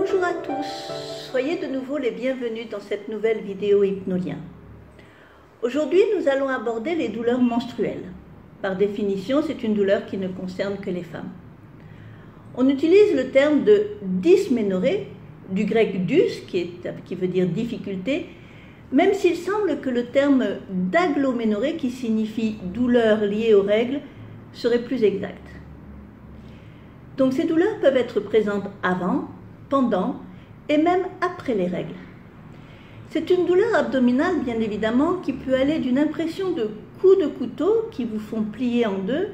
Bonjour à tous, soyez de nouveau les bienvenus dans cette nouvelle vidéo Hypnolien. Aujourd'hui, nous allons aborder les douleurs menstruelles. Par définition, c'est une douleur qui ne concerne que les femmes. On utilise le terme de dysménorrhée, du grec dys, qui veut dire difficulté, même s'il semble que le terme d'agloménorrhée, qui signifie douleur liée aux règles, serait plus exact. Donc ces douleurs peuvent être présentes avant, pendant et même après les règles. C'est une douleur abdominale, bien évidemment, qui peut aller d'une impression de coups de couteau qui vous font plier en deux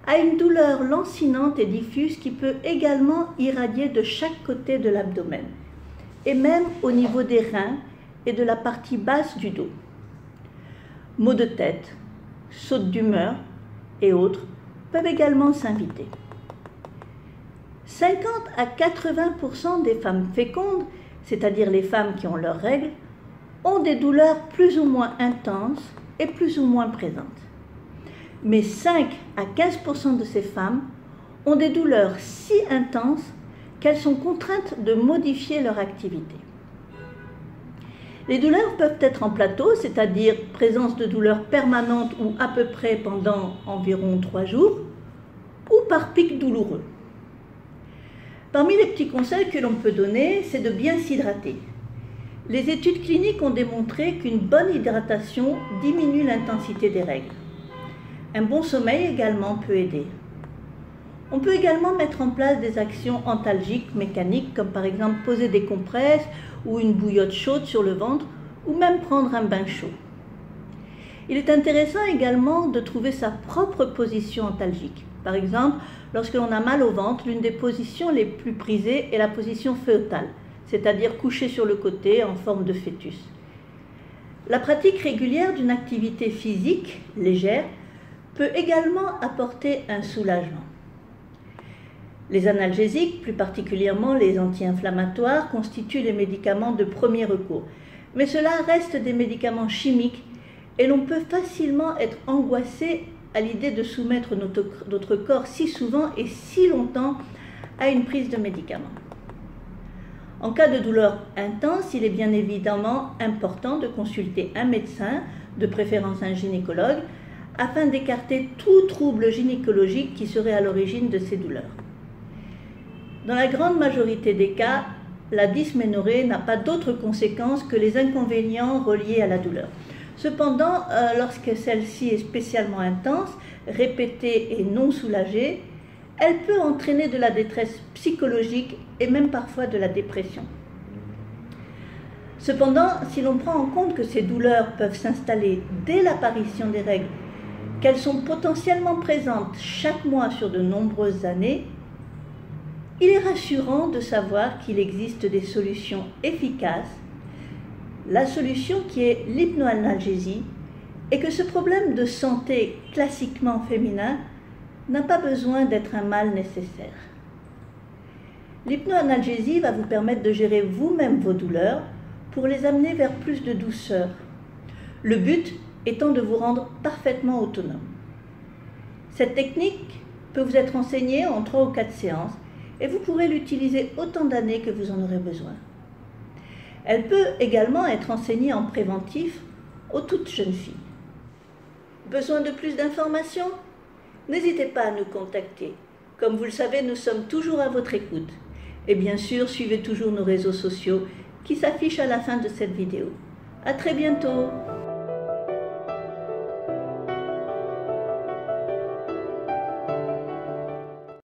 à une douleur lancinante et diffuse qui peut également irradier de chaque côté de l'abdomen et même au niveau des reins et de la partie basse du dos. Maux de tête, sautes d'humeur et autres peuvent également s'inviter. 50 à 80% des femmes fécondes, c'est-à-dire les femmes qui ont leurs règles, ont des douleurs plus ou moins intenses et plus ou moins présentes. Mais 5 à 15% de ces femmes ont des douleurs si intenses qu'elles sont contraintes de modifier leur activité. Les douleurs peuvent être en plateau, c'est-à-dire présence de douleurs permanentes ou à peu près pendant environ 3 jours, ou par pic douloureux. Parmi les petits conseils que l'on peut donner, c'est de bien s'hydrater. Les études cliniques ont démontré qu'une bonne hydratation diminue l'intensité des règles. Un bon sommeil également peut aider. On peut également mettre en place des actions antalgiques mécaniques, comme par exemple poser des compresses ou une bouillotte chaude sur le ventre, ou même prendre un bain chaud. Il est intéressant également de trouver sa propre position antalgique. Par exemple, lorsque l'on a mal au ventre, l'une des positions les plus prisées est la position fœtale, c'est-à-dire couché sur le côté en forme de fœtus. La pratique régulière d'une activité physique légère peut également apporter un soulagement. Les analgésiques, plus particulièrement les anti-inflammatoires, constituent les médicaments de premier recours. Mais cela reste des médicaments chimiques et l'on peut facilement être angoissé à l'idée de soumettre notre corps si souvent et si longtemps à une prise de médicaments. En cas de douleur intense, il est bien évidemment important de consulter un médecin, de préférence un gynécologue, afin d'écarter tout trouble gynécologique qui serait à l'origine de ces douleurs. Dans la grande majorité des cas, la dysménorrhée n'a pas d'autres conséquences que les inconvénients reliés à la douleur. Cependant, lorsque celle-ci est spécialement intense, répétée et non soulagée, elle peut entraîner de la détresse psychologique et même parfois de la dépression. Cependant, si l'on prend en compte que ces douleurs peuvent s'installer dès l'apparition des règles, qu'elles sont potentiellement présentes chaque mois sur de nombreuses années, il est rassurant de savoir qu'il existe des solutions efficaces, la solution qui est l'hypnoanalgésie, et que ce problème de santé classiquement féminin n'a pas besoin d'être un mal nécessaire. L'hypnoanalgésie va vous permettre de gérer vous-même vos douleurs pour les amener vers plus de douceur, le but étant de vous rendre parfaitement autonome. Cette technique peut vous être enseignée en 3 ou 4 séances et vous pourrez l'utiliser autant d'années que vous en aurez besoin. Elle peut également être enseignée en préventif aux toutes jeunes filles. Besoin de plus d'informations? N'hésitez pas à nous contacter. Comme vous le savez, nous sommes toujours à votre écoute. Et bien sûr, suivez toujours nos réseaux sociaux qui s'affichent à la fin de cette vidéo. À très bientôt!